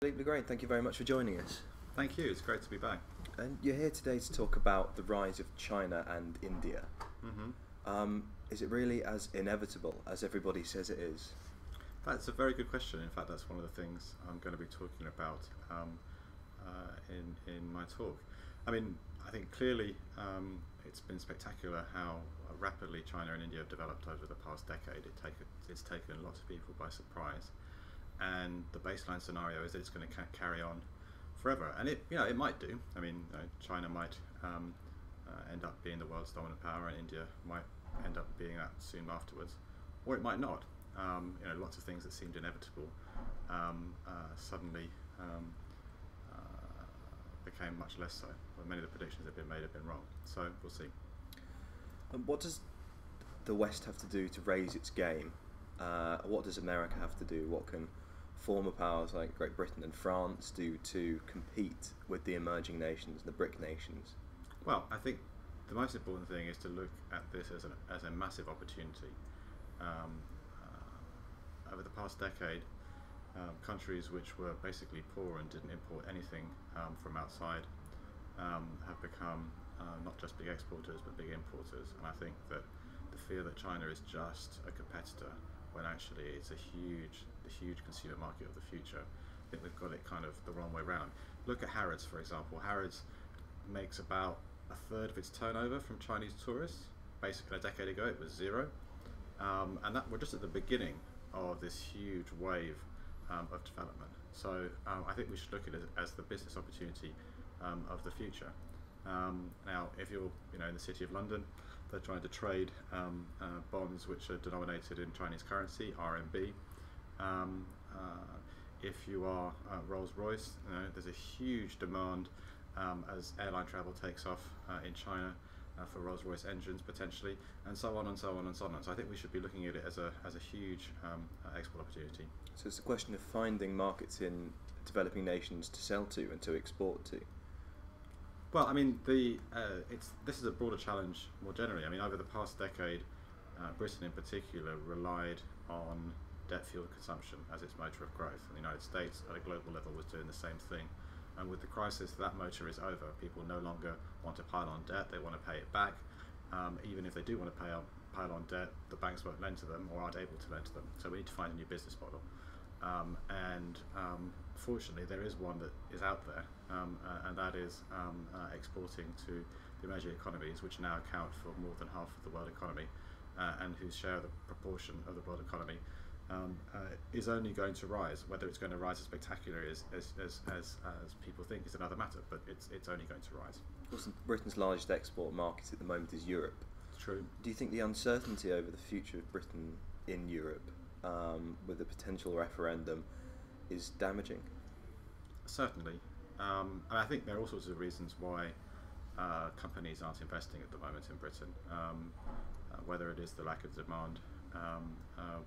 Philippe Legrain, thank you very much for joining us. Thank you, it's great to be back. And you're here today to talk about the rise of China and India. Is it really as inevitable as everybody says it is? That's a very good question. In fact, that's one of the things I'm going to be talking about in my talk. I mean, I think clearly it's been spectacular how rapidly China and India have developed over the past decade. It's taken lots of people by surprise. And the baseline scenario is that it's going to carry on forever, and it might do. I mean, China might end up being the world's dominant power, and India might end up being that soon afterwards, or it might not. Lots of things that seemed inevitable suddenly became much less so. Well, many of the predictions that have been made have been wrong. So we'll see. And what does the West have to do to raise its game? What does America have to do? What can former powers like Great Britain and France do to compete with the emerging nations, the BRIC nations? Well, I think the most important thing is to look at this as a massive opportunity. Over the past decade, countries which were basically poor and didn't import anything from outside have become not just big exporters but big importers, and I think that the fear that China is just a competitor when actually it's the huge consumer market of the future. I think we've got it kind of the wrong way round. Look at Harrods, for example. Harrods makes about a third of its turnover from Chinese tourists. Basically, a decade ago it was zero, and that we're just at the beginning of this huge wave of development. So I think we should look at it as the business opportunity of the future. Now, if you're in the City of London, they're trying to trade bonds which are denominated in Chinese currency, RMB. If you are Rolls-Royce, there's a huge demand as airline travel takes off in China for Rolls-Royce engines potentially, and so on and so on and so on. So I think we should be looking at it as a huge export opportunity. So it's a question of finding markets in developing nations to sell to and to export to. Well, I mean, this is a broader challenge more generally. I mean, over the past decade, Britain in particular relied on debt-fueled consumption as its motor of growth. And the United States, at a global level, was doing the same thing. And with the crisis, that motor is over. People no longer want to pile on debt; they want to pay it back. Even if they do want to pile on debt, the banks won't lend to them or aren't able to lend to them. So we need to find a new business model. Fortunately, there is one that is out there, and that is exporting to the emerging economies, which now account for more than half of the world economy, and whose share of the proportion of the world economy is only going to rise. Whether it's going to rise as spectacularly as people think is another matter, but it's only going to rise. Britain's largest export market at the moment is Europe. It's true. Do you think the uncertainty over the future of Britain in Europe, with the potential referendum, is damaging? Certainly. And I think there are all sorts of reasons why companies aren't investing at the moment in Britain, whether it is the lack of demand,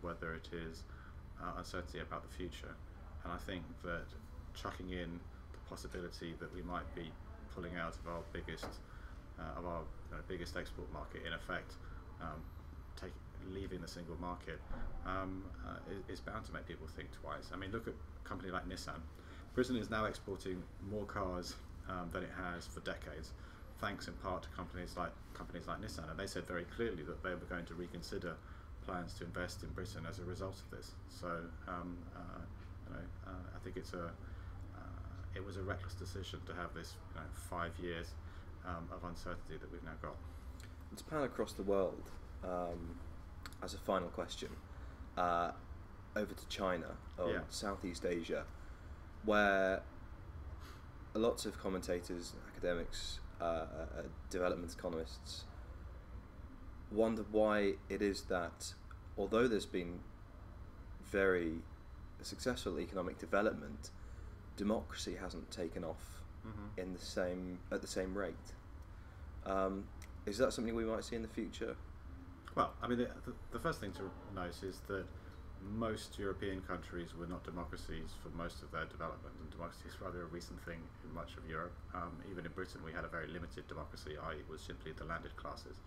whether it is uncertainty about the future. And I think that chucking in the possibility that we might be pulling out of our biggest export market, in effect, leaving the single market, is bound to make people think twice. I mean, look at a company like Nissan. Britain is now exporting more cars than it has for decades, thanks in part to companies like Nissan. And they said very clearly that they were going to reconsider plans to invest in Britain as a result of this. So, I think it was a reckless decision to have this 5 years of uncertainty that we've now got. And to pan across the world, as a final question, over to China or Southeast Asia, where lots of commentators, academics, development economists wonder why it is that, although there's been very successful economic development, democracy hasn't taken off at the same rate. Is that something we might see in the future? Well, I mean, the first thing to note is that most European countries were not democracies for most of their development, and democracy is rather a recent thing in much of Europe. Even in Britain, we had a very limited democracy, i.e. it was simply the landed classes.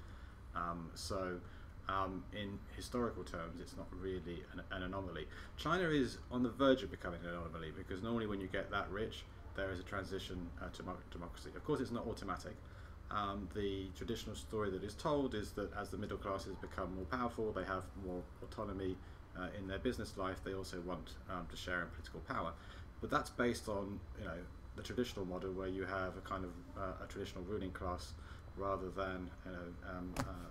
in historical terms, it's not really an anomaly. China is on the verge of becoming an anomaly, because normally when you get that rich, there is a transition to democracy. Of course, it's not automatic. The traditional story that is told is that as the middle classes become more powerful, they have more autonomy in their business life, they also want to share in political power. But that's based on, the traditional model, where you have a kind of a traditional ruling class, rather than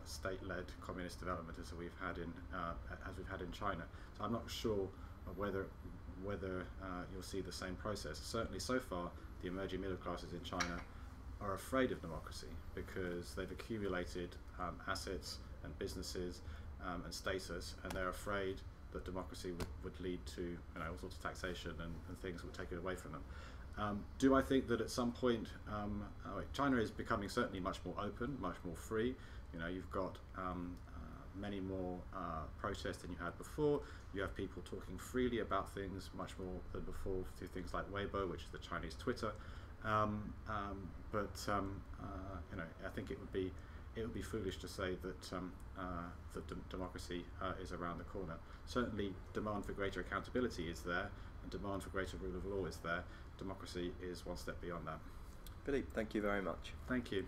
state-led communist development as we've had in China. So I'm not sure whether you'll see the same process. Certainly, so far, the emerging middle classes in China are afraid of democracy, because they've accumulated assets and businesses and status, and they're afraid that democracy would lead to all sorts of taxation and things that would take it away from them. Do I think that at some point China is becoming certainly much more open, much more free? You've got many more protests than you had before. You have people talking freely about things much more than before through things like Weibo, which is the Chinese Twitter. But I think it would be foolish to say that democracy is around the corner. Certainly, demand for greater accountability is there, and demand for greater rule of law is there. Democracy is one step beyond that. Philippe, thank you very much. Thank you.